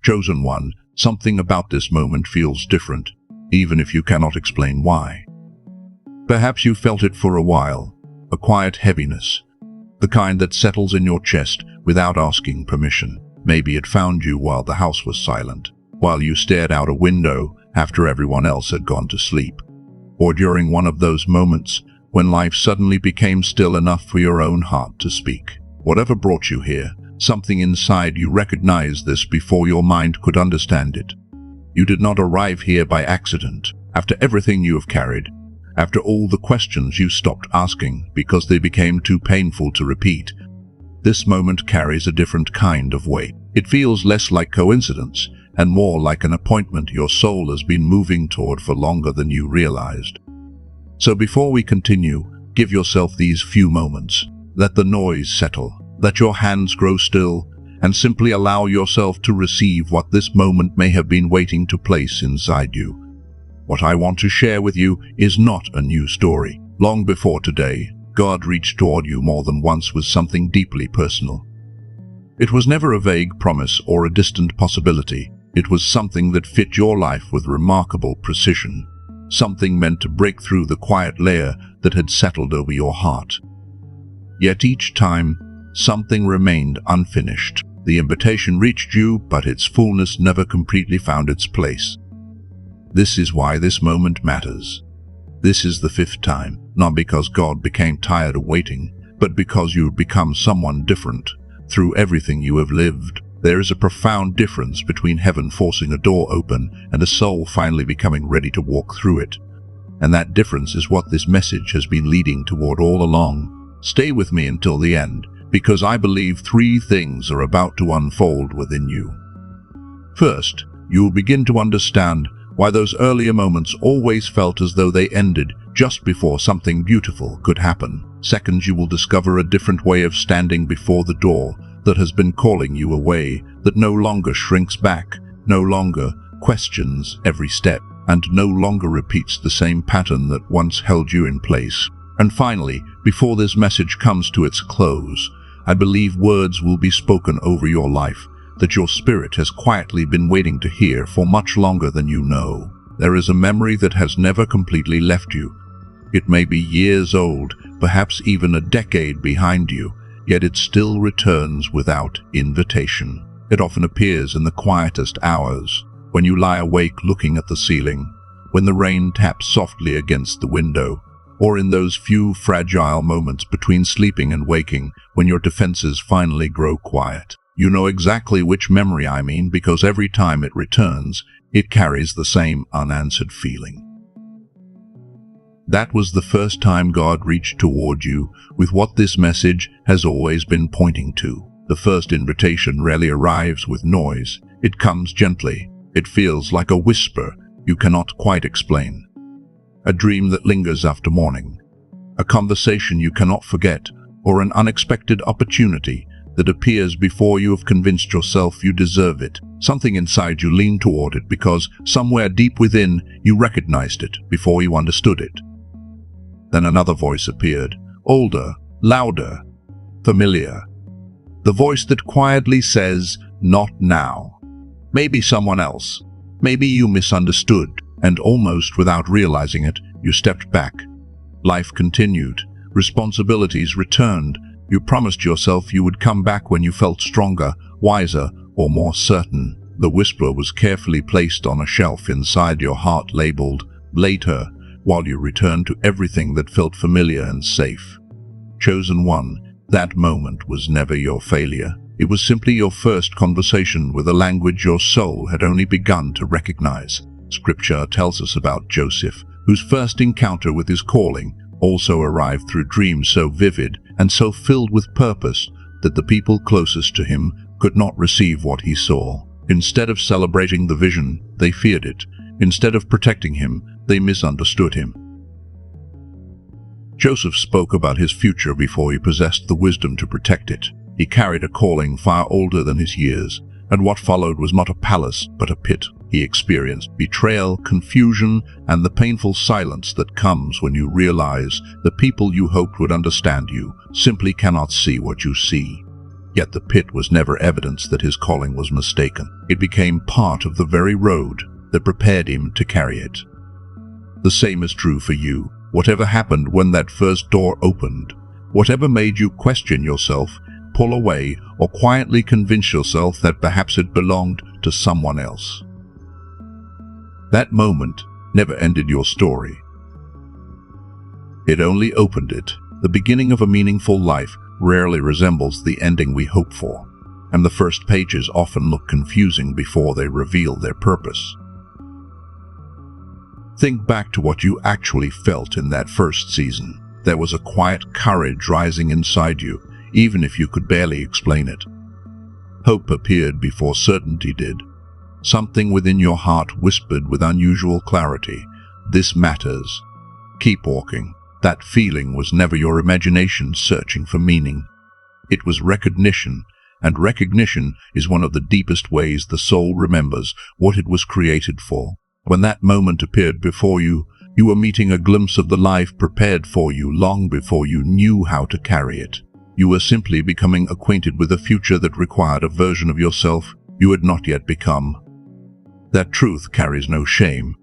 Chosen one, something about this moment feels different, even if you cannot explain why. Perhaps you felt it for a while, a quiet heaviness, the kind that settles in your chest without asking permission. Maybe it found you while the house was silent, while you stared out a window after everyone else had gone to sleep, or during one of those moments when life suddenly became still enough for your own heart to speak. Whatever brought you here, something inside you recognized this before your mind could understand it. You did not arrive here by accident. After everything you have carried, after all the questions you stopped asking because they became too painful to repeat, this moment carries a different kind of weight. It feels less like coincidence and more like an appointment your soul has been moving toward for longer than you realized. So before we continue, give yourself these few moments. Let the noise settle, let your hands grow still, and simply allow yourself to receive what this moment may have been waiting to place inside you. What I want to share with you is not a new story. Long before today, God reached toward you more than once with something deeply personal. It was never a vague promise or a distant possibility. It was something that fit your life with remarkable precision, something meant to break through the quiet layer that had settled over your heart. Yet each time, something remained unfinished. The invitation reached you, but its fullness never completely found its place. This is why this moment matters. This is the fifth time, not because God became tired of waiting, but because you have become someone different through everything you have lived. There is a profound difference between heaven forcing a door open and a soul finally becoming ready to walk through it. And that difference is what this message has been leading toward all along. Stay with me until the end, because I believe three things are about to unfold within you. First, you will begin to understand why those earlier moments always felt as though they ended just before something beautiful could happen. Second, you will discover a different way of standing before the door that has been calling you away, that no longer shrinks back, no longer questions every step, and no longer repeats the same pattern that once held you in place. And finally, before this message comes to its close, I believe words will be spoken over your life that your spirit has quietly been waiting to hear for much longer than you know. There is a memory that has never completely left you. It may be years old, perhaps even a decade behind you, yet it still returns without invitation. It often appears in the quietest hours, when you lie awake looking at the ceiling, when the rain taps softly against the window, or in those few fragile moments between sleeping and waking when your defenses finally grow quiet. You know exactly which memory I mean, because every time it returns, it carries the same unanswered feeling. That was the first time God reached toward you with what this message has always been pointing to. The first invitation rarely arrives with noise. It comes gently. It feels like a whisper you cannot quite explain. A dream that lingers after morning. A conversation you cannot forget, or an unexpected opportunity that appears before you have convinced yourself you deserve it. Something inside you leaned toward it because somewhere deep within you recognized it before you understood it. Then another voice appeared, older, louder, familiar. The voice that quietly says, "Not now." Maybe someone else. Maybe you misunderstood, and almost without realizing it, you stepped back. Life continued. Responsibilities returned. You promised yourself you would come back when you felt stronger, wiser, or more certain. The whisper was carefully placed on a shelf inside your heart labeled, "Later," while you returned to everything that felt familiar and safe. Chosen one, that moment was never your failure. It was simply your first conversation with a language your soul had only begun to recognize. Scripture tells us about Joseph, whose first encounter with his calling also arrived through dreams so vivid and so filled with purpose that the people closest to him could not receive what he saw. Instead of celebrating the vision, they feared it. Instead of protecting him, they misunderstood him. Joseph spoke about his future before he possessed the wisdom to protect it. He carried a calling far older than his years, and what followed was not a palace but a pit. He experienced betrayal, confusion, and the painful silence that comes when you realize the people you hoped would understand you simply cannot see what you see. Yet the pit was never evidence that his calling was mistaken. It became part of the very road that prepared him to carry it. The same is true for you. Whatever happened when that first door opened, whatever made you question yourself, pull away, or quietly convince yourself that perhaps it belonged to someone else, that moment never ended your story. It only opened it. The beginning of a meaningful life rarely resembles the ending we hope for, and the first pages often look confusing before they reveal their purpose. Think back to what you actually felt in that first season. There was a quiet courage rising inside you, even if you could barely explain it. Hope appeared before certainty did. Something within your heart whispered with unusual clarity, "This matters. Keep walking." That feeling was never your imagination searching for meaning. It was recognition, and recognition is one of the deepest ways the soul remembers what it was created for. When that moment appeared before you, you were meeting a glimpse of the life prepared for you long before you knew how to carry it. You were simply becoming acquainted with a future that required a version of yourself you had not yet become. That truth carries no shame.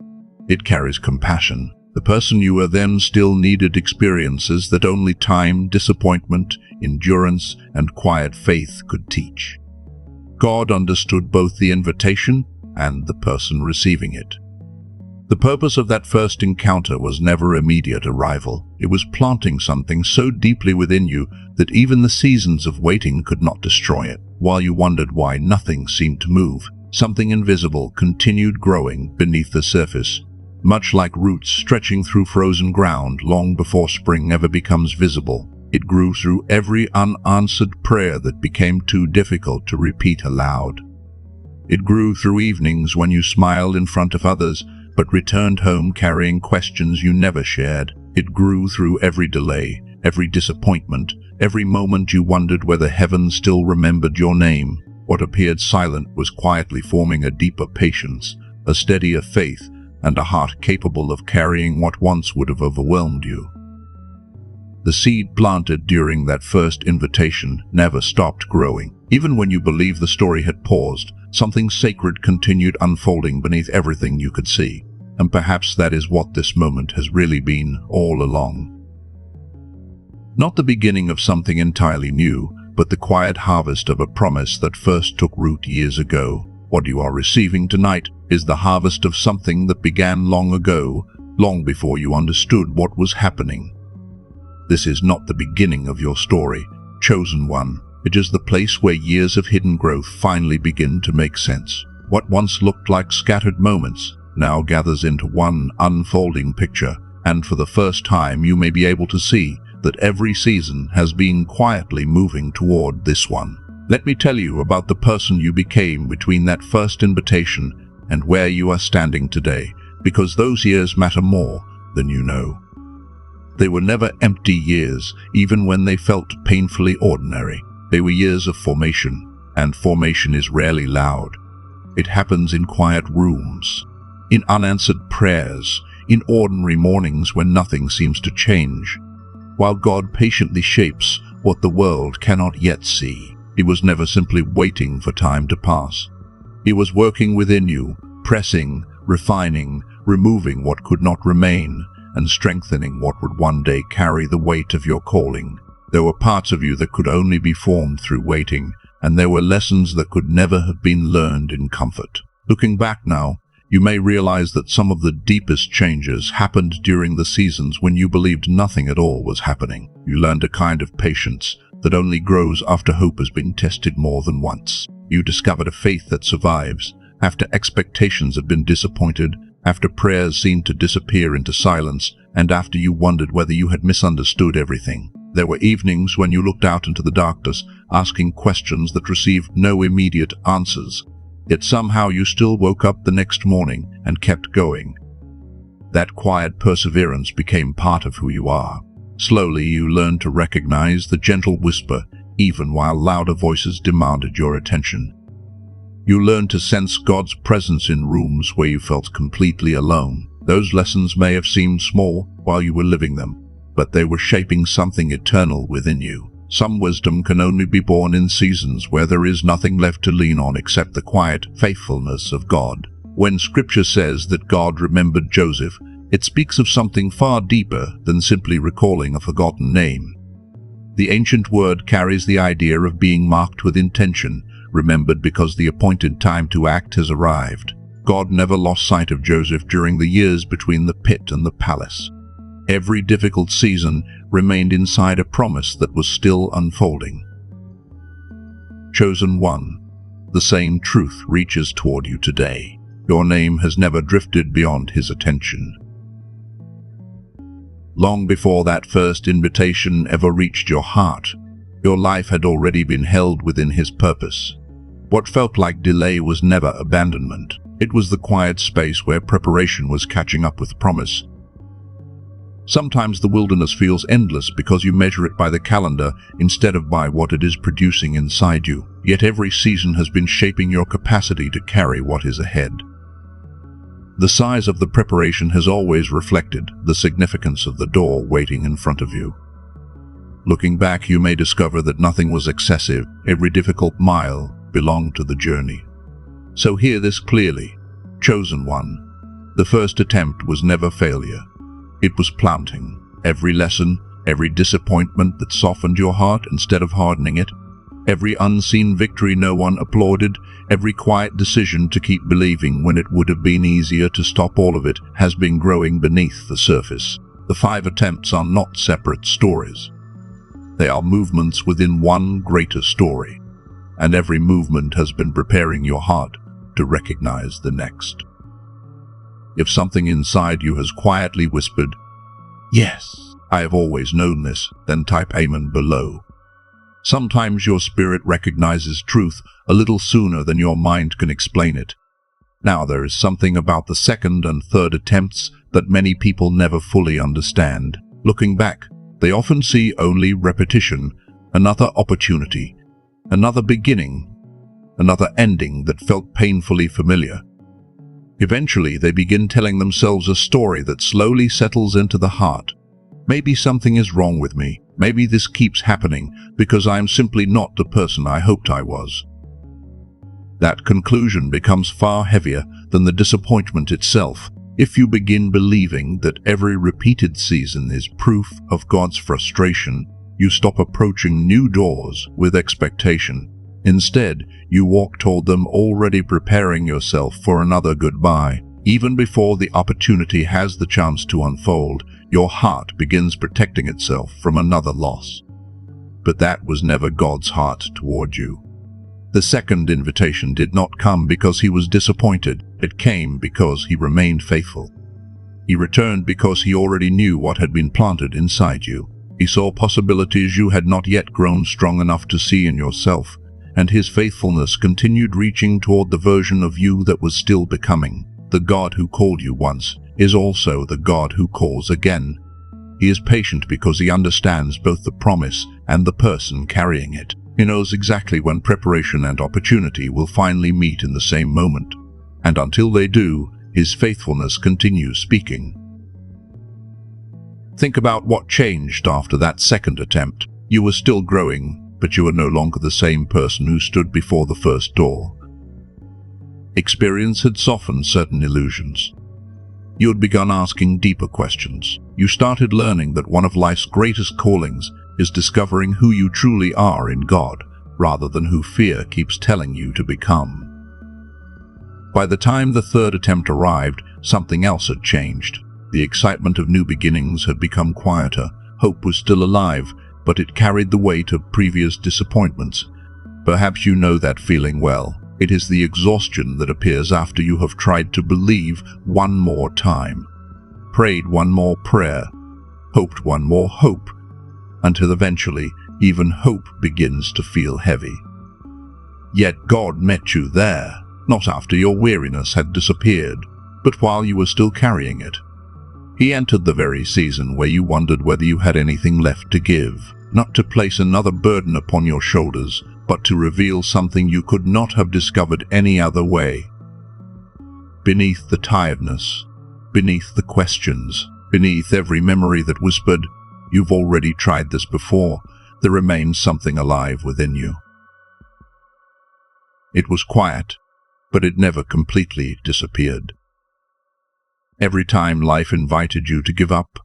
It carries compassion. The person you were then still needed experiences that only time, disappointment, endurance, and quiet faith could teach. God understood both the invitation and the person receiving it. The purpose of that first encounter was never immediate arrival. It was planting something so deeply within you that even the seasons of waiting could not destroy it. While you wondered why nothing seemed to move, something invisible continued growing beneath the surface. Much like roots stretching through frozen ground long before spring ever becomes visible, it grew through every unanswered prayer that became too difficult to repeat aloud. It grew through evenings when you smiled in front of others, but returned home carrying questions you never shared. It grew through every delay, every disappointment, every moment you wondered whether heaven still remembered your name. What appeared silent was quietly forming a deeper patience, a steadier faith, and a heart capable of carrying what once would have overwhelmed you. The seed planted during that first invitation never stopped growing. Even when you believed the story had paused, something sacred continued unfolding beneath everything you could see. And perhaps that is what this moment has really been all along. Not the beginning of something entirely new, but the quiet harvest of a promise that first took root years ago. What you are receiving tonight is the harvest of something that began long ago, long before you understood what was happening. This is not the beginning of your story, chosen one. It is the place where years of hidden growth finally begin to make sense. What once looked like scattered moments now gathers into one unfolding picture, and for the first time you may be able to see that every season has been quietly moving toward this one. Let me tell you about the person you became between that first invitation and where you are standing today, because those years matter more than you know. They were never empty years, even when they felt painfully ordinary. They were years of formation, and formation is rarely loud. It happens in quiet rooms, in unanswered prayers, in ordinary mornings when nothing seems to change. While God patiently shapes what the world cannot yet see, He was never simply waiting for time to pass. He was working within you, pressing, refining, removing what could not remain, and strengthening what would one day carry the weight of your calling. There were parts of you that could only be formed through waiting, and there were lessons that could never have been learned in comfort. Looking back now, you may realize that some of the deepest changes happened during the seasons when you believed nothing at all was happening. You learned a kind of patience that only grows after hope has been tested more than once. You discovered a faith that survives after expectations have been disappointed, after prayers seemed to disappear into silence, and after you wondered whether you had misunderstood everything. There were evenings when you looked out into the darkness, asking questions that received no immediate answers. Yet somehow you still woke up the next morning and kept going. That quiet perseverance became part of who you are. Slowly you learned to recognize the gentle whisper, even while louder voices demanded your attention. You learned to sense God's presence in rooms where you felt completely alone. Those lessons may have seemed small while you were living them, but they were shaping something eternal within you. Some wisdom can only be born in seasons where there is nothing left to lean on except the quiet faithfulness of God. When Scripture says that God remembered Joseph, it speaks of something far deeper than simply recalling a forgotten name. The ancient word carries the idea of being marked with intention, remembered because the appointed time to act has arrived. God never lost sight of Joseph during the years between the pit and the palace. Every difficult season remained inside a promise that was still unfolding. Chosen one, the same truth reaches toward you today. Your name has never drifted beyond His attention. Long before that first invitation ever reached your heart, your life had already been held within His purpose. What felt like delay was never abandonment. It was the quiet space where preparation was catching up with promise. Sometimes the wilderness feels endless because you measure it by the calendar instead of by what it is producing inside you. Yet every season has been shaping your capacity to carry what is ahead. The size of the preparation has always reflected the significance of the door waiting in front of you. Looking back, you may discover that nothing was excessive. Every difficult mile belonged to the journey. So hear this clearly. Chosen one, the first attempt was never failure. It was planting. Every lesson, every disappointment that softened your heart instead of hardening it, every unseen victory no one applauded, every quiet decision to keep believing when it would have been easier to stop all of it has been growing beneath the surface. The 5 attempts are not separate stories. They are movements within one greater story, and every movement has been preparing your heart to recognize the next. If something inside you has quietly whispered, "Yes, I have always known this," then type Amen below. Sometimes your spirit recognizes truth a little sooner than your mind can explain it. Now, there is something about the second and third attempts that many people never fully understand. Looking back, they often see only repetition, another opportunity, another beginning, another ending that felt painfully familiar. Eventually, they begin telling themselves a story that slowly settles into the heart. Maybe something is wrong with me. Maybe this keeps happening because I am simply not the person I hoped I was. That conclusion becomes far heavier than the disappointment itself. If you begin believing that every repeated season is proof of God's frustration, you stop approaching new doors with expectation. Instead, you walk toward them already preparing yourself for another goodbye. Even before the opportunity has the chance to unfold, your heart begins protecting itself from another loss. But that was never God's heart toward you. The second invitation did not come because He was disappointed. It came because He remained faithful. He returned because He already knew what had been planted inside you. He saw possibilities you had not yet grown strong enough to see in yourself, and His faithfulness continued reaching toward the version of you that was still becoming. The God who called you once is also the God who calls again. He is patient because He understands both the promise and the person carrying it. He knows exactly when preparation and opportunity will finally meet in the same moment. And until they do, His faithfulness continues speaking. Think about what changed after that second attempt. You were still growing, but you were no longer the same person who stood before the first door. Experience had softened certain illusions. You had begun asking deeper questions. You started learning that one of life's greatest callings is discovering who you truly are in God, rather than who fear keeps telling you to become. By the time the third attempt arrived, something else had changed. The excitement of new beginnings had become quieter. Hope was still alive, but it carried the weight of previous disappointments. Perhaps you know that feeling well. It is the exhaustion that appears after you have tried to believe one more time, prayed one more prayer, hoped one more hope, until eventually even hope begins to feel heavy. Yet God met you there, not after your weariness had disappeared, but while you were still carrying it. He entered the very season where you wondered whether you had anything left to give, not to place another burden upon your shoulders, but to reveal something you could not have discovered any other way. Beneath the tiredness, beneath the questions, beneath every memory that whispered, "You've already tried this before," there remained something alive within you. It was quiet, but it never completely disappeared. Every time life invited you to give up,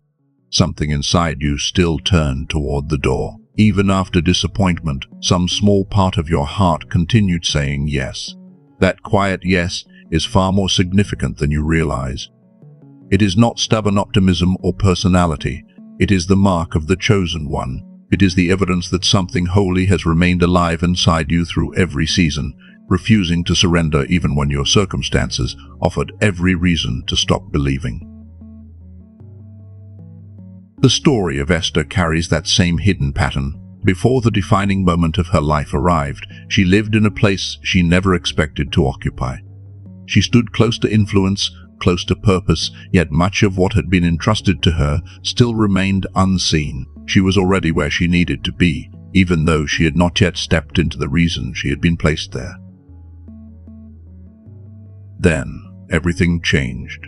something inside you still turned toward the door. Even after disappointment, some small part of your heart continued saying yes. That quiet yes is far more significant than you realize. It is not stubborn optimism or personality. It is the mark of the chosen one. It is the evidence that something holy has remained alive inside you through every season, refusing to surrender even when your circumstances offered every reason to stop believing. The story of Esther carries that same hidden pattern. Before the defining moment of her life arrived, she lived in a place she never expected to occupy. She stood close to influence, close to purpose, yet much of what had been entrusted to her still remained unseen. She was already where she needed to be, even though she had not yet stepped into the reason she had been placed there. Then, everything changed.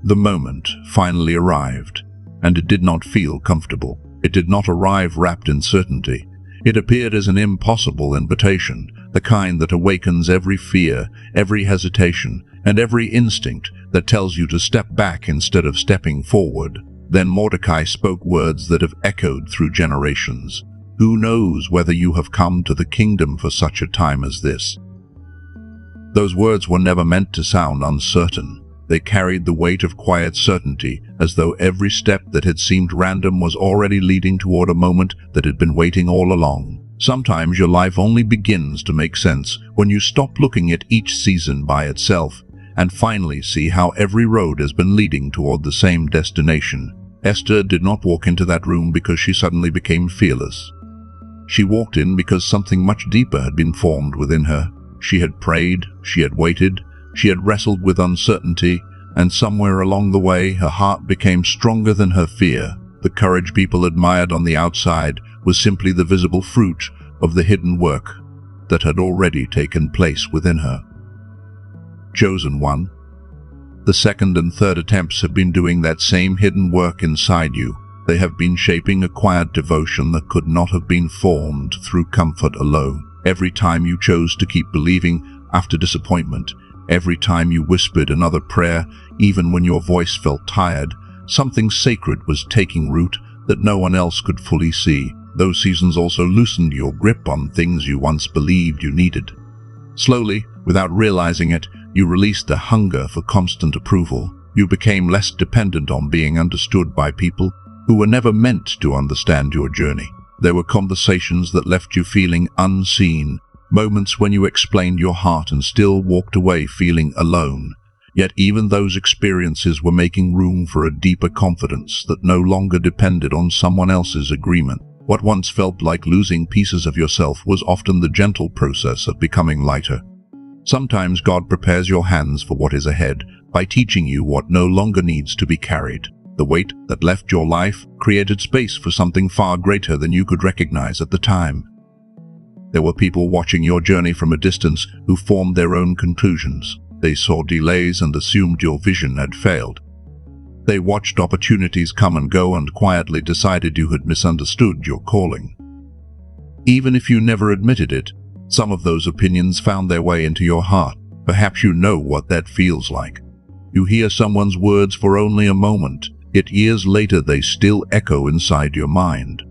The moment finally arrived, and it did not feel comfortable. It did not arrive wrapped in certainty. It appeared as an impossible invitation, the kind that awakens every fear, every hesitation, and every instinct that tells you to step back instead of stepping forward. Then Mordecai spoke words that have echoed through generations. Who knows whether you have come to the kingdom for such a time as this? Those words were never meant to sound uncertain. They carried the weight of quiet certainty, as though every step that had seemed random was already leading toward a moment that had been waiting all along. Sometimes your life only begins to make sense when you stop looking at each season by itself and finally see how every road has been leading toward the same destination. Esther did not walk into that room because she suddenly became fearless. She walked in because something much deeper had been formed within her. She had prayed, she had waited, she had wrestled with uncertainty, and somewhere along the way her heart became stronger than her fear. The courage people admired on the outside was simply the visible fruit of the hidden work that had already taken place within her. Chosen one. The second and third attempts have been doing that same hidden work inside you. They have been shaping a quiet devotion that could not have been formed through comfort alone. Every time you chose to keep believing after disappointment, every time you whispered another prayer, even when your voice felt tired, something sacred was taking root that no one else could fully see. Those seasons also loosened your grip on things you once believed you needed. Slowly, without realizing it, you released a hunger for constant approval. You became less dependent on being understood by people who were never meant to understand your journey. There were conversations that left you feeling unseen, moments when you explained your heart and still walked away feeling alone. Yet even those experiences were making room for a deeper confidence that no longer depended on someone else's agreement. What once felt like losing pieces of yourself was often the gentle process of becoming lighter. Sometimes God prepares your hands for what is ahead by teaching you what no longer needs to be carried. The weight that left your life created space for something far greater than you could recognize at the time. There were people watching your journey from a distance who formed their own conclusions. They saw delays and assumed your vision had failed. They watched opportunities come and go and quietly decided you had misunderstood your calling. Even if you never admitted it, some of those opinions found their way into your heart. Perhaps you know what that feels like. You hear someone's words for only a moment, yet years later they still echo inside your mind.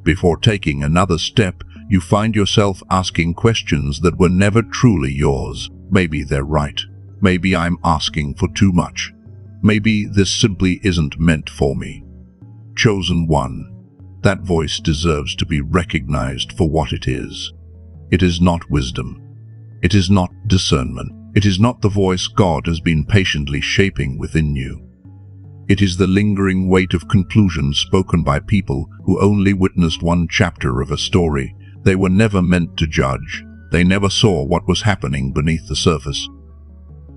Before taking another step, you find yourself asking questions that were never truly yours. Maybe they're right. Maybe I'm asking for too much. Maybe this simply isn't meant for me. Chosen one. That voice deserves to be recognized for what it is. It is not wisdom. It is not discernment. It is not the voice God has been patiently shaping within you. It is the lingering weight of conclusions spoken by people who only witnessed one chapter of a story. They were never meant to judge. They never saw what was happening beneath the surface.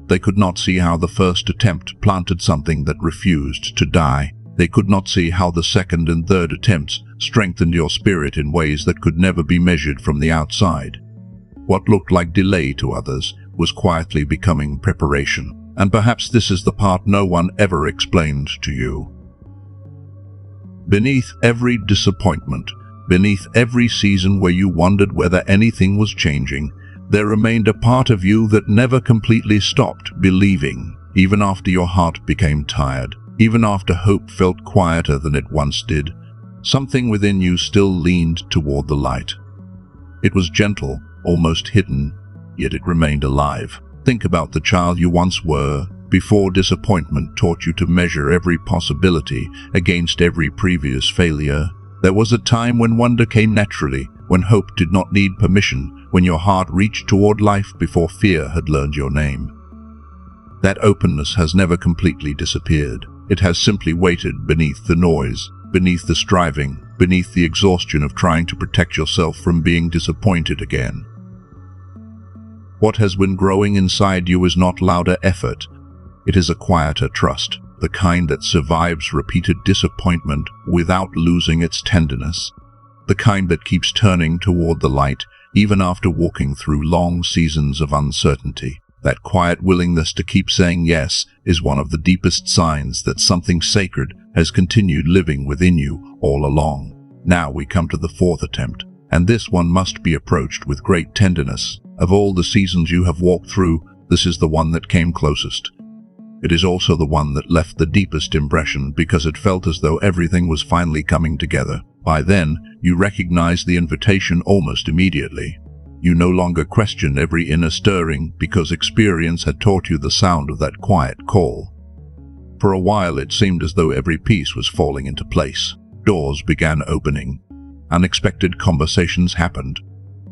They could not see how the first attempt planted something that refused to die. They could not see how the second and third attempts strengthened your spirit in ways that could never be measured from the outside. What looked like delay to others was quietly becoming preparation. And perhaps this is the part no one ever explained to you. Beneath every disappointment, beneath every season where you wondered whether anything was changing, there remained a part of you that never completely stopped believing, even after your heart became tired, even after hope felt quieter than it once did. Something within you still leaned toward the light. It was gentle, almost hidden, yet it remained alive. Think about the child you once were, before disappointment taught you to measure every possibility against every previous failure. There was a time when wonder came naturally, when hope did not need permission, when your heart reached toward life before fear had learned your name. That openness has never completely disappeared. It has simply waited beneath the noise, beneath the striving, beneath the exhaustion of trying to protect yourself from being disappointed again. What has been growing inside you is not louder effort. It is a quieter trust, the kind that survives repeated disappointment without losing its tenderness, the kind that keeps turning toward the light even after walking through long seasons of uncertainty. That quiet willingness to keep saying yes is one of the deepest signs that something sacred has continued living within you all along. Now we come to the fourth attempt, and this one must be approached with great tenderness. Of all the seasons you have walked through, this is the one that came closest. It is also the one that left the deepest impression because it felt as though everything was finally coming together. By then, you recognized the invitation almost immediately. You no longer questioned every inner stirring because experience had taught you the sound of that quiet call. For a while it seemed as though every piece was falling into place. Doors began opening. Unexpected conversations happened.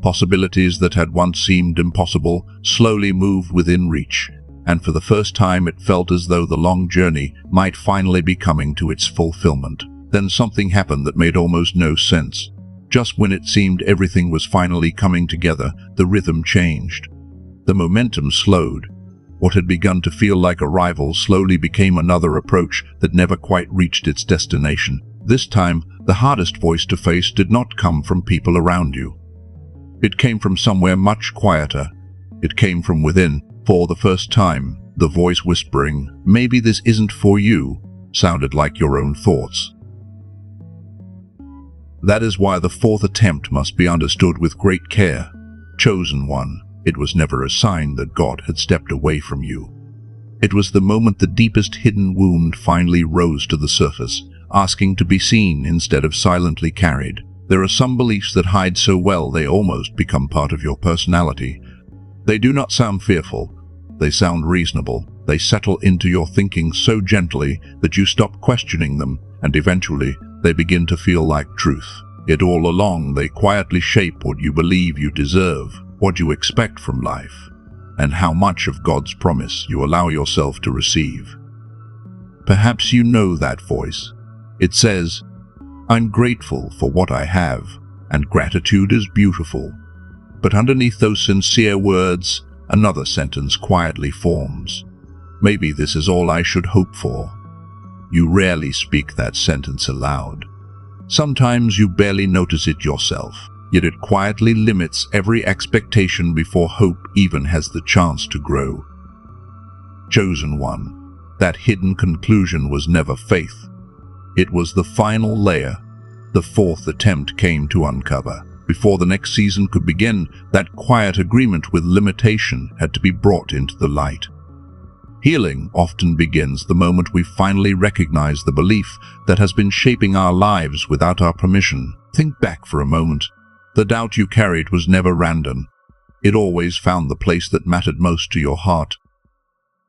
Possibilities that had once seemed impossible slowly moved within reach, and for the first time it felt as though the long journey might finally be coming to its fulfillment. Then something happened that made almost no sense. Just when it seemed everything was finally coming together, the rhythm changed. The momentum slowed. What had begun to feel like a rival slowly became another approach that never quite reached its destination. This time, the hardest voice to face did not come from people around you. It came from somewhere much quieter. It came from within. For the first time, the voice whispering, "Maybe this isn't for you," sounded like your own thoughts. That is why the fourth attempt must be understood with great care. Chosen one, it was never a sign that God had stepped away from you. It was the moment the deepest hidden wound finally rose to the surface, asking to be seen instead of silently carried. There are some beliefs that hide so well they almost become part of your personality. They do not sound fearful. They sound reasonable. They settle into your thinking so gently that you stop questioning them, and eventually they begin to feel like truth. Yet all along they quietly shape what you believe you deserve, what you expect from life, and how much of God's promise you allow yourself to receive. Perhaps you know that voice. It says, "I'm grateful for what I have, and gratitude is beautiful." But underneath those sincere words, another sentence quietly forms. "Maybe this is all I should hope for." You rarely speak that sentence aloud. Sometimes you barely notice it yourself, yet it quietly limits every expectation before hope even has the chance to grow. Chosen one, that hidden conclusion was never faith. It was the final layer the fourth attempt came to uncover. Before the next season could begin, that quiet agreement with limitation had to be brought into the light. Healing often begins the moment we finally recognize the belief that has been shaping our lives without our permission. Think back for a moment. The doubt you carried was never random. It always found the place that mattered most to your heart.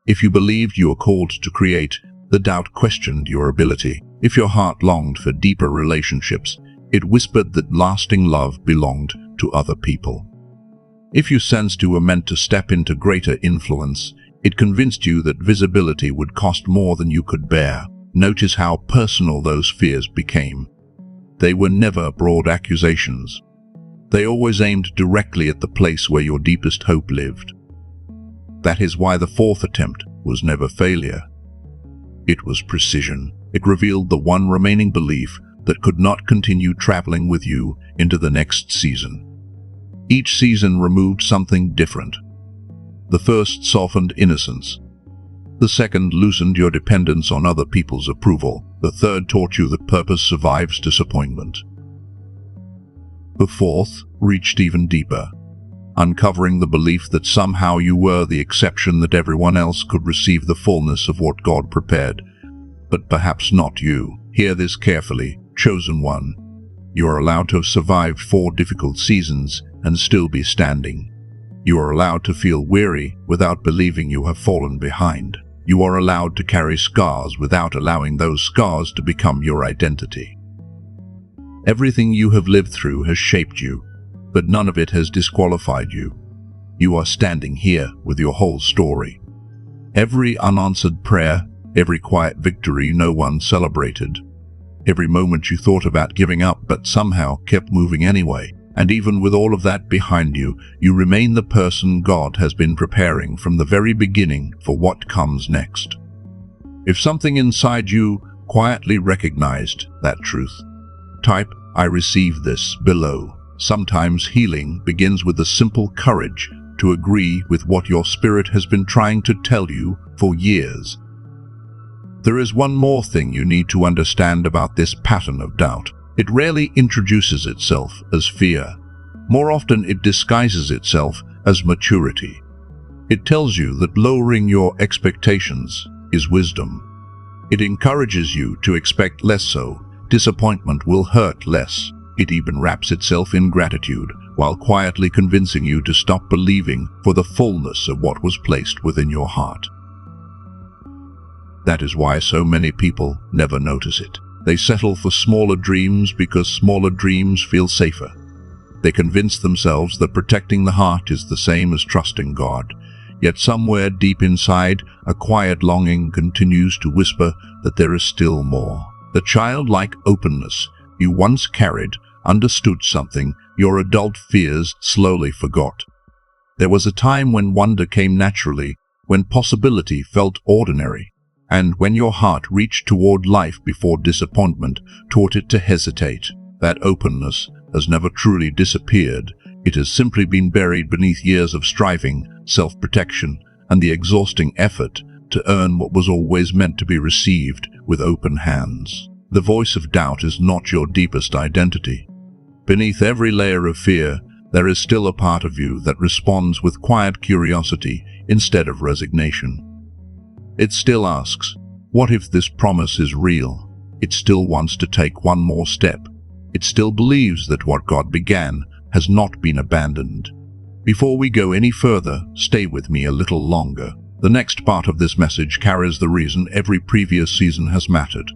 If you believed you were called to create, the doubt questioned your ability. If your heart longed for deeper relationships, it whispered that lasting love belonged to other people. If you sensed you were meant to step into greater influence, it convinced you that visibility would cost more than you could bear. Notice how personal those fears became. They were never broad accusations. They always aimed directly at the place where your deepest hope lived. That is why the fourth attempt was never failure. It was precision. It revealed the one remaining belief that could not continue traveling with you into the next season. Each season removed something different. The first softened innocence. The second loosened your dependence on other people's approval. The third taught you that purpose survives disappointment. The fourth reached even deeper, uncovering the belief that somehow you were the exception, that everyone else could receive the fullness of what God prepared, but perhaps not you. Hear this carefully, chosen one. You are allowed to have survived 4 difficult seasons and still be standing. You are allowed to feel weary without believing you have fallen behind. You are allowed to carry scars without allowing those scars to become your identity. Everything you have lived through has shaped you, but none of it has disqualified you. You are standing here with your whole story. Every unanswered prayer, every quiet victory no one celebrated, every moment you thought about giving up but somehow kept moving anyway. And even with all of that behind you, you remain the person God has been preparing from the very beginning for what comes next. If something inside you quietly recognized that truth, type "I receive this" below. Sometimes healing begins with the simple courage to agree with what your spirit has been trying to tell you for years. There is one more thing you need to understand about this pattern of doubt. It rarely introduces itself as fear. More often it disguises itself as maturity. It tells you that lowering your expectations is wisdom. It encourages you to expect less, so disappointment will hurt less. It even wraps itself in gratitude while quietly convincing you to stop believing for the fullness of what was placed within your heart. That is why so many people never notice it. They settle for smaller dreams because smaller dreams feel safer. They convince themselves that protecting the heart is the same as trusting God. Yet somewhere deep inside, a quiet longing continues to whisper that there is still more. The childlike openness you once carried understood something your adult fears slowly forgot. There was a time when wonder came naturally, when possibility felt ordinary, and when your heart reached toward life before disappointment taught it to hesitate. That openness has never truly disappeared. It has simply been buried beneath years of striving, self-protection, and the exhausting effort to earn what was always meant to be received with open hands. The voice of doubt is not your deepest identity. Beneath every layer of fear, there is still a part of you that responds with quiet curiosity instead of resignation. It still asks, what if this promise is real? It still wants to take one more step. It still believes that what God began has not been abandoned. Before we go any further, stay with me a little longer. The next part of this message carries the reason every previous season has mattered.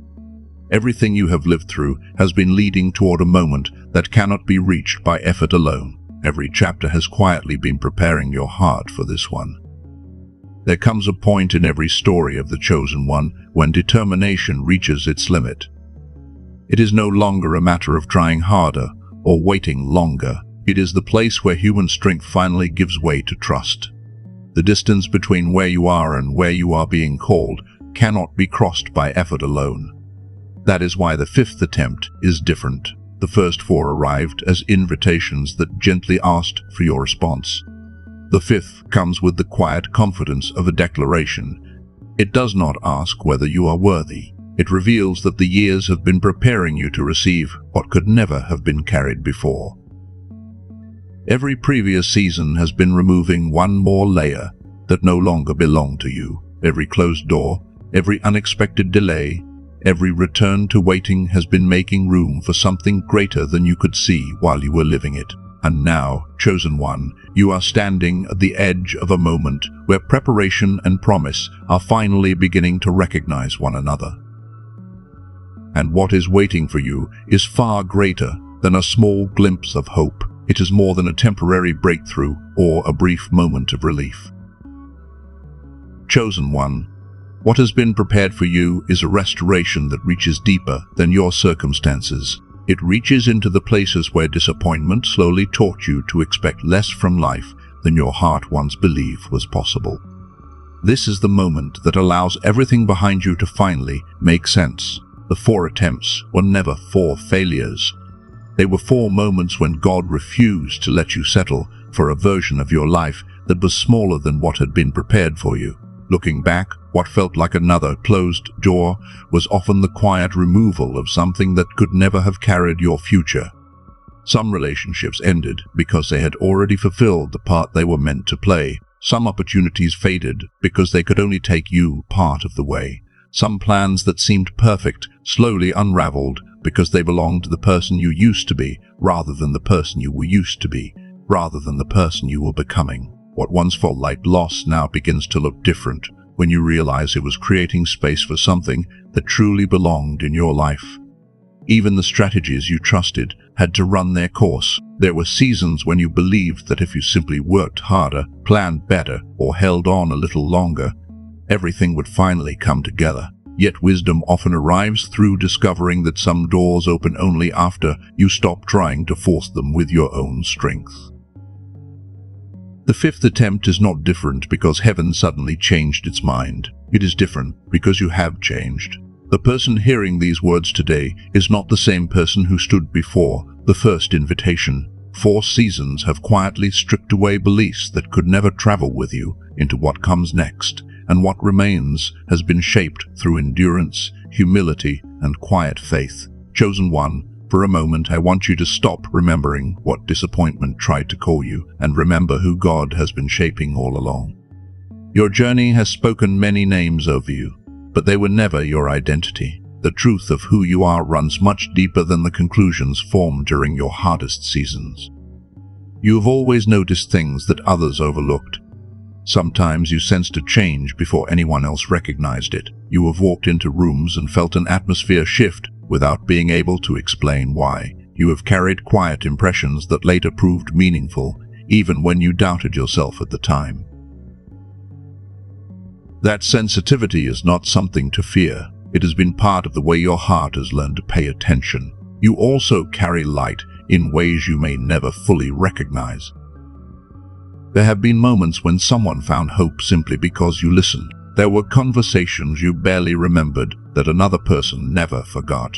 Everything you have lived through has been leading toward a moment that cannot be reached by effort alone. Every chapter has quietly been preparing your heart for this one. There comes a point in every story of the chosen one when determination reaches its limit. It is no longer a matter of trying harder or waiting longer. It is the place where human strength finally gives way to trust. The distance between where you are and where you are being called cannot be crossed by effort alone. That is why the 5th attempt is different. The first 4 arrived as invitations that gently asked for your response. The 5th comes with the quiet confidence of a declaration. It does not ask whether you are worthy. It reveals that the years have been preparing you to receive what could never have been carried before. Every previous season has been removing one more layer that no longer belonged to you. Every closed door, every unexpected delay, every return to waiting has been making room for something greater than you could see while you were living it. And now, chosen one, you are standing at the edge of a moment where preparation and promise are finally beginning to recognize one another. And what is waiting for you is far greater than a small glimpse of hope. It is more than a temporary breakthrough or a brief moment of relief. Chosen one, what has been prepared for you is a restoration that reaches deeper than your circumstances. It reaches into the places where disappointment slowly taught you to expect less from life than your heart once believed was possible. This is the moment that allows everything behind you to finally make sense. The 4 attempts were never 4 failures. They were 4 moments when God refused to let you settle for a version of your life that was smaller than what had been prepared for you. Looking back, what felt like another closed door was often the quiet removal of something that could never have carried your future. Some relationships ended because they had already fulfilled the part they were meant to play. Some opportunities faded because they could only take you part of the way. Some plans that seemed perfect slowly unraveled because they belonged to the person you used to be, rather than the person you were used to be, rather than the person you were becoming. What once felt like loss now begins to look different when you realize it was creating space for something that truly belonged in your life. Even the strategies you trusted had to run their course. There were seasons when you believed that if you simply worked harder, planned better, or held on a little longer, everything would finally come together. Yet wisdom often arrives through discovering that some doors open only after you stop trying to force them with your own strength. The fifth attempt is not different because heaven suddenly changed its mind. It is different because you have changed. The person hearing these words today is not the same person who stood before the first invitation. 4 seasons have quietly stripped away beliefs that could never travel with you into what comes next, and what remains has been shaped through endurance, humility, and quiet faith. Chosen one, for a moment I want you to stop remembering what disappointment tried to call you, and remember who God has been shaping all along. Your journey has spoken many names over you, but they were never your identity. The truth of who you are runs much deeper than the conclusions formed during your hardest seasons. You have always noticed things that others overlooked. Sometimes you sensed a change before anyone else recognized it. You have walked into rooms and felt an atmosphere shift without being able to explain why. You have carried quiet impressions that later proved meaningful, even when you doubted yourself at the time. That sensitivity is not something to fear. It has been part of the way your heart has learned to pay attention. You also carry light in ways you may never fully recognize. There have been moments when someone found hope simply because you listened. There were conversations you barely remembered that another person never forgot.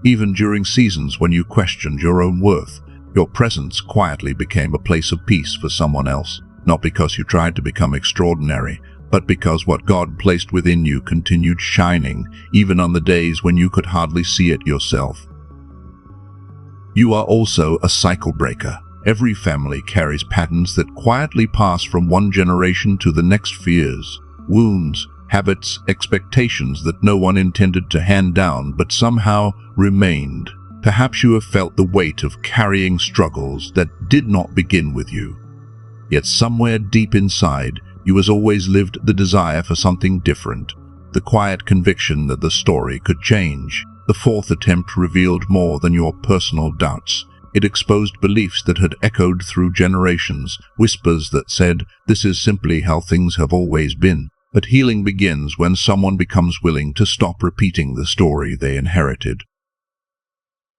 Even during seasons when you questioned your own worth, your presence quietly became a place of peace for someone else, not because you tried to become extraordinary, but because what God placed within you continued shining, even on the days when you could hardly see it yourself. You are also a cycle breaker. Every family carries patterns that quietly pass from one generation to the next. Fears, wounds, habits, expectations that no one intended to hand down but somehow remained. Perhaps you have felt the weight of carrying struggles that did not begin with you. Yet somewhere deep inside, you has always lived the desire for something different, the quiet conviction that the story could change. The fourth attempt revealed more than your personal doubts. It exposed beliefs that had echoed through generations, whispers that said, "This is simply how things have always been." But healing begins when someone becomes willing to stop repeating the story they inherited.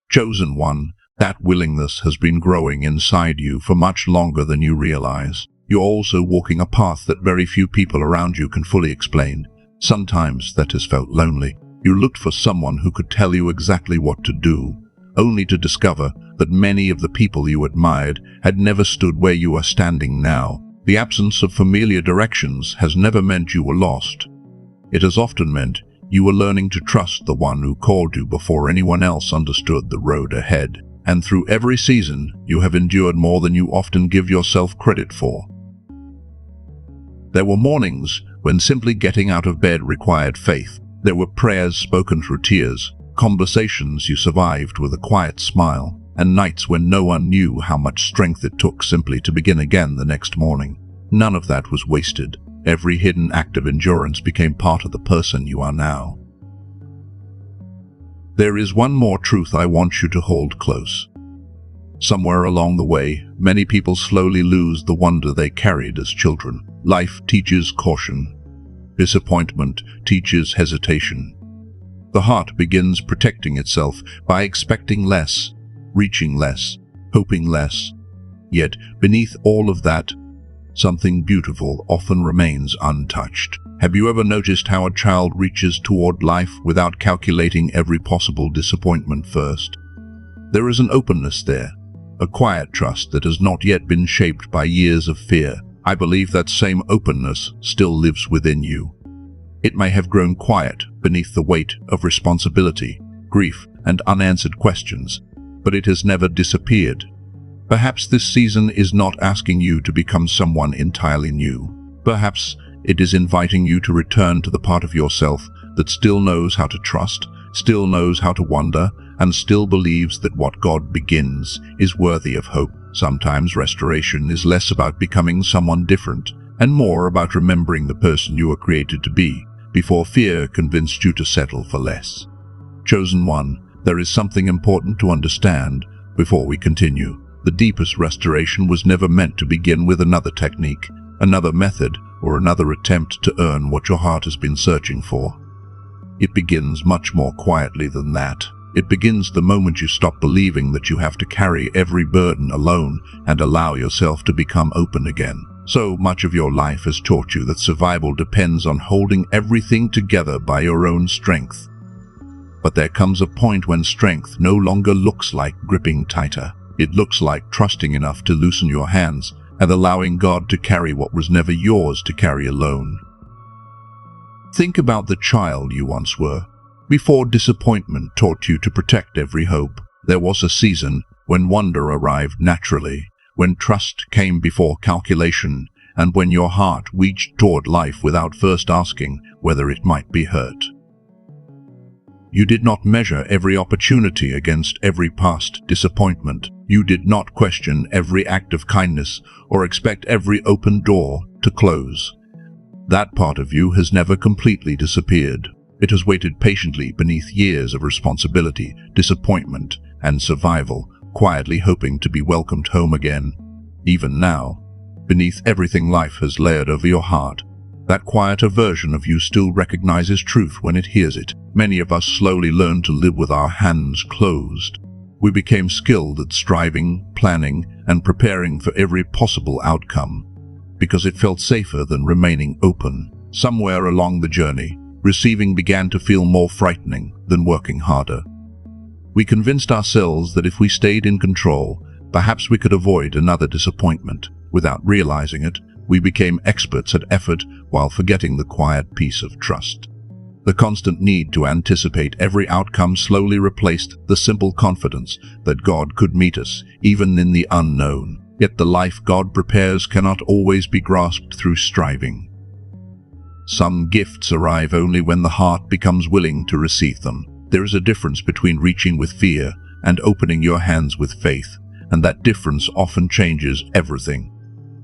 Chosen one, that willingness has been growing inside you for much longer than you realize. You're also walking a path that very few people around you can fully explain. Sometimes that has felt lonely. You looked for someone who could tell you exactly what to do, only to discover that many of the people you admired had never stood where you are standing now. The absence of familiar directions has never meant you were lost. It has often meant you were learning to trust the one who called you before anyone else understood the road ahead. And through every season, you have endured more than you often give yourself credit for. There were mornings when simply getting out of bed required faith. There were prayers spoken through tears, conversations you survived with a quiet smile, and nights when no one knew how much strength it took simply to begin again the next morning. None of that was wasted. Every hidden act of endurance became part of the person you are now. There is one more truth I want you to hold close. Somewhere along the way, many people slowly lose the wonder they carried as children. Life teaches caution. Disappointment teaches hesitation. The heart begins protecting itself by expecting less, reaching less, hoping less. Yet, beneath all of that, something beautiful often remains untouched. Have you ever noticed how a child reaches toward life without calculating every possible disappointment first? There is an openness there, a quiet trust that has not yet been shaped by years of fear. I believe that same openness still lives within you. It may have grown quiet beneath the weight of responsibility, grief, and unanswered questions, but it has never disappeared. Perhaps this season is not asking you to become someone entirely new. Perhaps it is inviting you to return to the part of yourself that still knows how to trust, still knows how to wonder, and still believes that what God begins is worthy of hope. Sometimes restoration is less about becoming someone different and more about remembering the person you were created to be before fear convinced you to settle for less. Chosen one, there is something important to understand before we continue. The deepest restoration was never meant to begin with another technique, another method, or another attempt to earn what your heart has been searching for. It begins much more quietly than that. It begins the moment you stop believing that you have to carry every burden alone and allow yourself to become open again. So much of your life has taught you that survival depends on holding everything together by your own strength. But there comes a point when strength no longer looks like gripping tighter. It looks like trusting enough to loosen your hands and allowing God to carry what was never yours to carry alone. Think about the child you once were. Before disappointment taught you to protect every hope, there was a season when wonder arrived naturally, when trust came before calculation, and when your heart reached toward life without first asking whether it might be hurt. You did not measure every opportunity against every past disappointment. You did not question every act of kindness or expect every open door to close. That part of you has never completely disappeared. It has waited patiently beneath years of responsibility, disappointment, and survival, quietly hoping to be welcomed home again. Even now, beneath everything life has layered over your heart, that quieter version of you still recognizes truth when it hears it. Many of us slowly learned to live with our hands closed. We became skilled at striving, planning, and preparing for every possible outcome, because it felt safer than remaining open. Somewhere along the journey, receiving began to feel more frightening than working harder. We convinced ourselves that if we stayed in control, perhaps we could avoid another disappointment. Without realizing it, we became experts at effort while forgetting the quiet peace of trust. The constant need to anticipate every outcome slowly replaced the simple confidence that God could meet us, even in the unknown. Yet the life God prepares cannot always be grasped through striving. Some gifts arrive only when the heart becomes willing to receive them. There is a difference between reaching with fear and opening your hands with faith, and that difference often changes everything.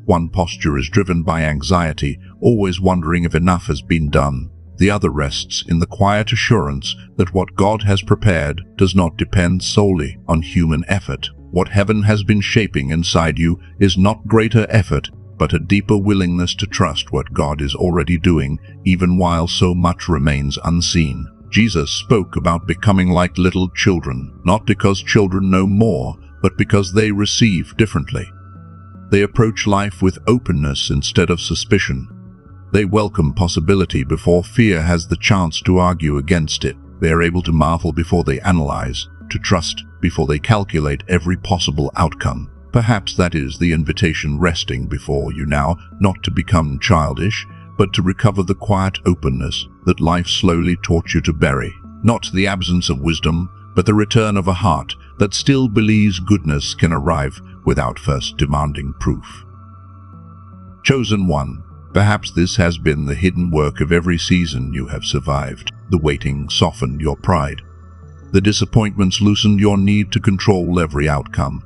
One posture is driven by anxiety, always wondering if enough has been done. The other rests in the quiet assurance that what God has prepared does not depend solely on human effort. What heaven has been shaping inside you is not greater effort, but a deeper willingness to trust what God is already doing, even while so much remains unseen. Jesus spoke about becoming like little children, not because children know more, but because they receive differently. They approach life with openness instead of suspicion. They welcome possibility before fear has the chance to argue against it. They are able to marvel before they analyze, to trust before they calculate every possible outcome. Perhaps that is the invitation resting before you now, not to become childish, but to recover the quiet openness that life slowly taught you to bury. Not the absence of wisdom, but the return of a heart that still believes goodness can arrive without first demanding proof. Chosen one, perhaps this has been the hidden work of every season you have survived. The waiting softened your pride. The disappointments loosened your need to control every outcome.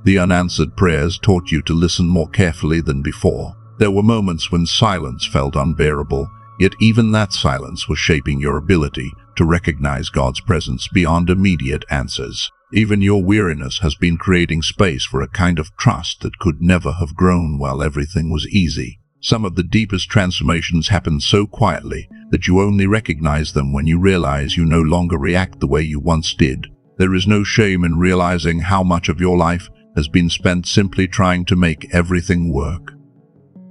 The unanswered prayers taught you to listen more carefully than before. There were moments when silence felt unbearable, yet even that silence was shaping your ability to recognize God's presence beyond immediate answers. Even your weariness has been creating space for a kind of trust that could never have grown while everything was easy. Some of the deepest transformations happen so quietly that you only recognize them when you realize you no longer react the way you once did. There is no shame in realizing how much of your life has been spent simply trying to make everything work.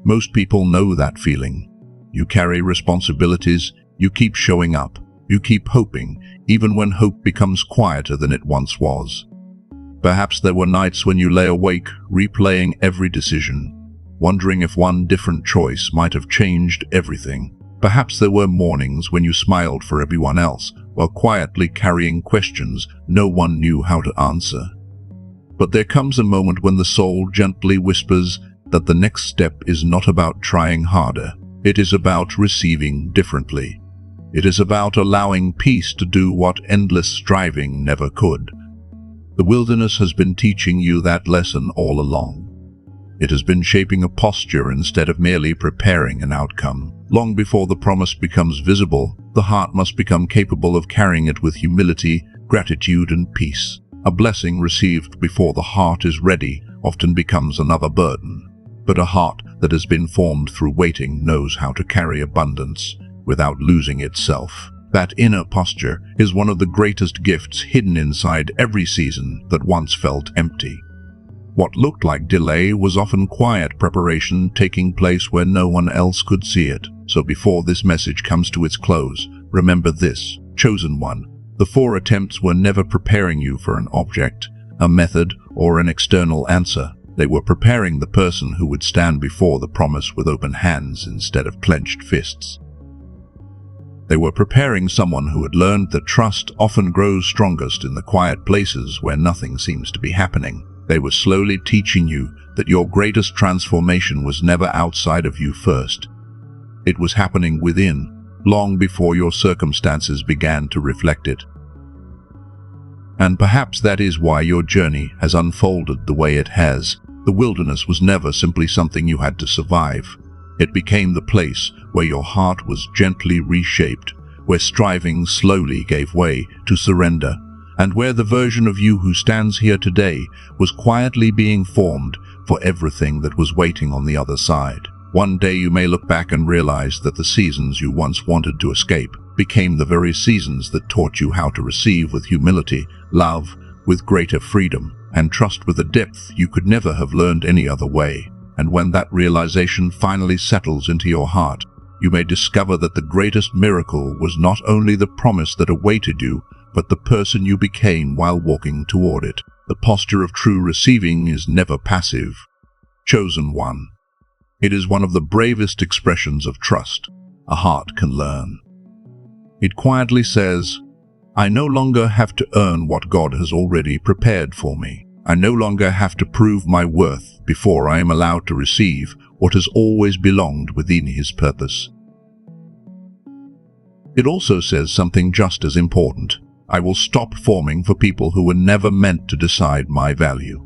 Most people know that feeling. You carry responsibilities, you keep showing up, you keep hoping, even when hope becomes quieter than it once was. Perhaps there were nights when you lay awake, replaying every decision, wondering if one different choice might have changed everything. Perhaps there were mornings when you smiled for everyone else, while quietly carrying questions no one knew how to answer. But there comes a moment when the soul gently whispers that the next step is not about trying harder. It is about receiving differently. It is about allowing peace to do what endless striving never could. The wilderness has been teaching you that lesson all along. It has been shaping a posture instead of merely preparing an outcome. Long before the promise becomes visible, the heart must become capable of carrying it with humility, gratitude, and peace. A blessing received before the heart is ready often becomes another burden. But a heart that has been formed through waiting knows how to carry abundance without losing itself. That inner posture is one of the greatest gifts hidden inside every season that once felt empty. What looked like delay was often quiet preparation taking place where no one else could see it. So before this message comes to its close, remember this, chosen one. The 4 attempts were never preparing you for an object, a method, or an external answer. They were preparing the person who would stand before the promise with open hands instead of clenched fists. They were preparing someone who had learned that trust often grows strongest in the quiet places where nothing seems to be happening. They were slowly teaching you that your greatest transformation was never outside of you first. It was happening within, long before your circumstances began to reflect it. And perhaps that is why your journey has unfolded the way it has. The wilderness was never simply something you had to survive. It became the place where your heart was gently reshaped, where striving slowly gave way to surrender, and where the version of you who stands here today was quietly being formed for everything that was waiting on the other side. One day you may look back and realize that the seasons you once wanted to escape became the very seasons that taught you how to receive with humility, love with greater freedom, and trust with a depth you could never have learned any other way. And when that realization finally settles into your heart, you may discover that the greatest miracle was not only the promise that awaited you, but the person you became while walking toward it. The posture of true receiving is never passive. Chosen one. It is one of the bravest expressions of trust a heart can learn. It quietly says, I no longer have to earn what God has already prepared for me. I no longer have to prove my worth before I am allowed to receive what has always belonged within His purpose. It also says something just as important. I will stop forming for people who were never meant to decide my value.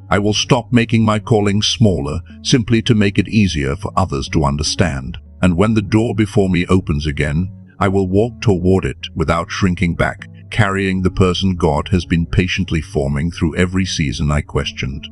I will stop making my calling smaller simply to make it easier for others to understand. And when the door before me opens again, I will walk toward it without shrinking back, carrying the person God has been patiently forming through every season I questioned.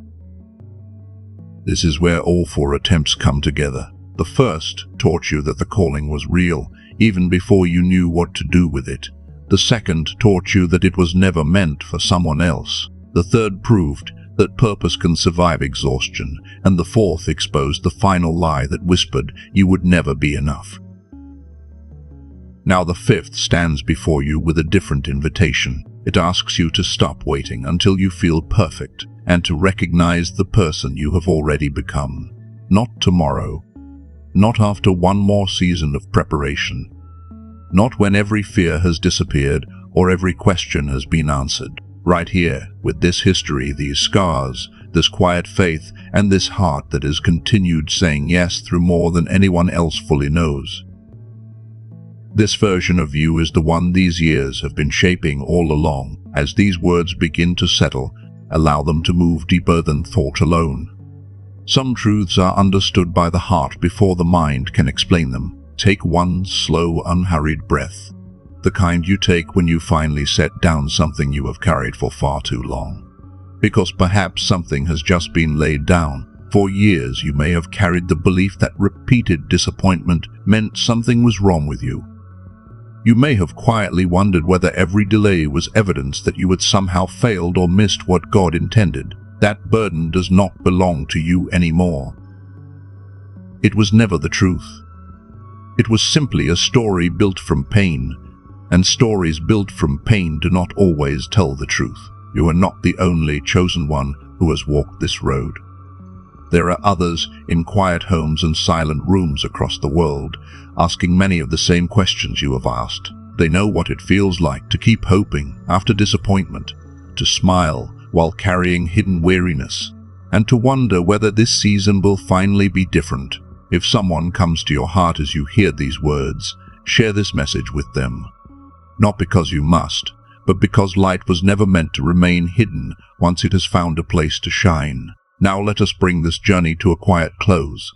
This is where all 4 attempts come together. The first taught you that the calling was real, even before you knew what to do with it. The second taught you that it was never meant for someone else. The third proved that purpose can survive exhaustion, and the fourth exposed the final lie that whispered you would never be enough. Now the fifth stands before you with a different invitation. It asks you to stop waiting until you feel perfect and to recognize the person you have already become. Not tomorrow, not after one more season of preparation, not when every fear has disappeared or every question has been answered. Right here, with this history, these scars, this quiet faith, and this heart that has continued saying yes through more than anyone else fully knows. This version of you is the one these years have been shaping all along. As these words begin to settle, allow them to move deeper than thought alone. Some truths are understood by the heart before the mind can explain them. Take one slow, unhurried breath. The kind you take when you finally set down something you have carried for far too long. Because perhaps something has just been laid down. For years you may have carried the belief that repeated disappointment meant something was wrong with you. You may have quietly wondered whether every delay was evidence that you had somehow failed or missed what God intended. That burden does not belong to you anymore. It was never the truth. It was simply a story built from pain, and stories built from pain do not always tell the truth. You are not the only chosen one who has walked this road. There are others in quiet homes and silent rooms across the world, asking many of the same questions you have asked. They know what it feels like to keep hoping after disappointment, to smile while carrying hidden weariness, and to wonder whether this season will finally be different. If someone comes to your heart as you hear these words, share this message with them. Not because you must, but because light was never meant to remain hidden once it has found a place to shine. Now let us bring this journey to a quiet close.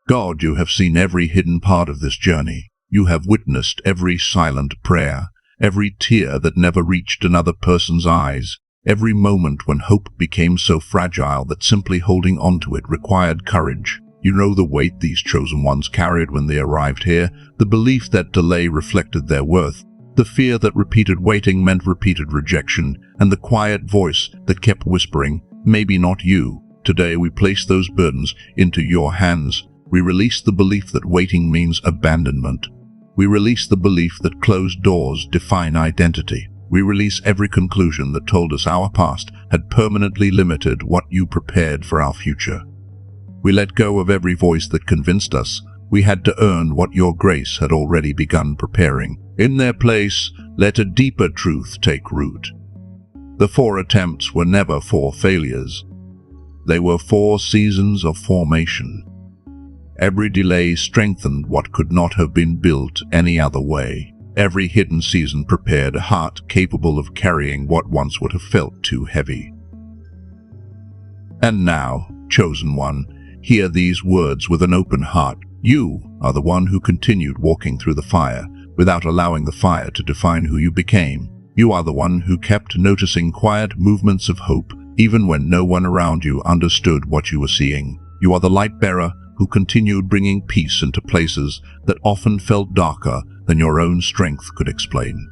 God, you have seen every hidden part of this journey. You have witnessed every silent prayer, every tear that never reached another person's eyes, every moment when hope became so fragile that simply holding on to it required courage. You know the weight these chosen ones carried when they arrived here, the belief that delay reflected their worth, the fear that repeated waiting meant repeated rejection, and the quiet voice that kept whispering, "Maybe not you." Today we place those burdens into your hands. We release the belief that waiting means abandonment. We release the belief that closed doors define identity. We release every conclusion that told us our past had permanently limited what you prepared for our future. We let go of every voice that convinced us we had to earn what your grace had already begun preparing. In their place, let a deeper truth take root. The 4 attempts were never 4 failures. They were 4 seasons of formation. Every delay strengthened what could not have been built any other way. Every hidden season prepared a heart capable of carrying what once would have felt too heavy. And now, chosen one, hear these words with an open heart. You are the one who continued walking through the fire, without allowing the fire to define who you became. You are the one who kept noticing quiet movements of hope, even when no one around you understood what you were seeing. You are the light bearer who continued bringing peace into places that often felt darker than your own strength could explain.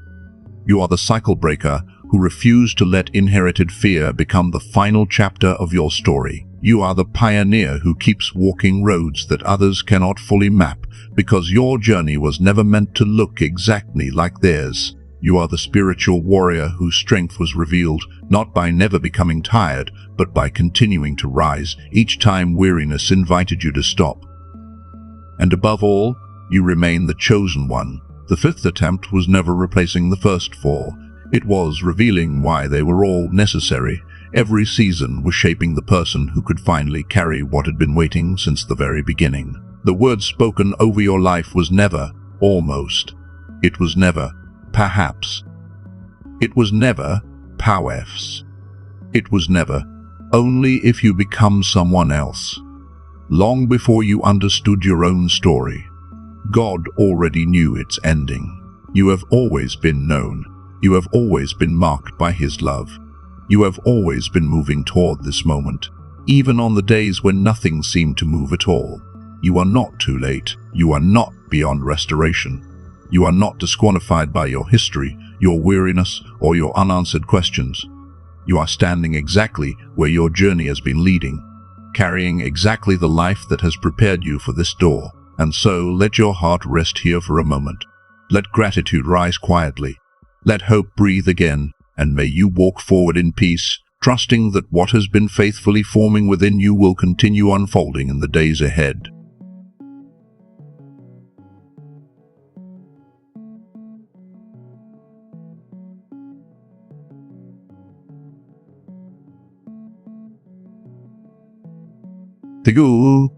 You are the cycle breaker who refused to let inherited fear become the final chapter of your story. You are the pioneer who keeps walking roads that others cannot fully map, because your journey was never meant to look exactly like theirs. You are the spiritual warrior whose strength was revealed not by never becoming tired, but by continuing to rise each time weariness invited you to stop. And above all, you remain the chosen one. The 5th attempt was never replacing the first 4. It was revealing why they were all necessary. Every season was shaping the person who could finally carry what had been waiting since the very beginning. The word spoken over your life was never, almost. It was never, perhaps. It was never, perhaps. It was never, only if you become someone else. Long before you understood your own story, God already knew its ending. You have always been known. You have always been marked by His love. You have always been moving toward this moment, even on the days when nothing seemed to move at all. You are not too late. You are not beyond restoration. You are not disqualified by your history, your weariness, or your unanswered questions. You are standing exactly where your journey has been leading, carrying exactly the life that has prepared you for this door. And so let your heart rest here for a moment. Let gratitude rise quietly. Let hope breathe again, and may you walk forward in peace, trusting that what has been faithfully forming within you will continue unfolding in the days ahead. Thank you.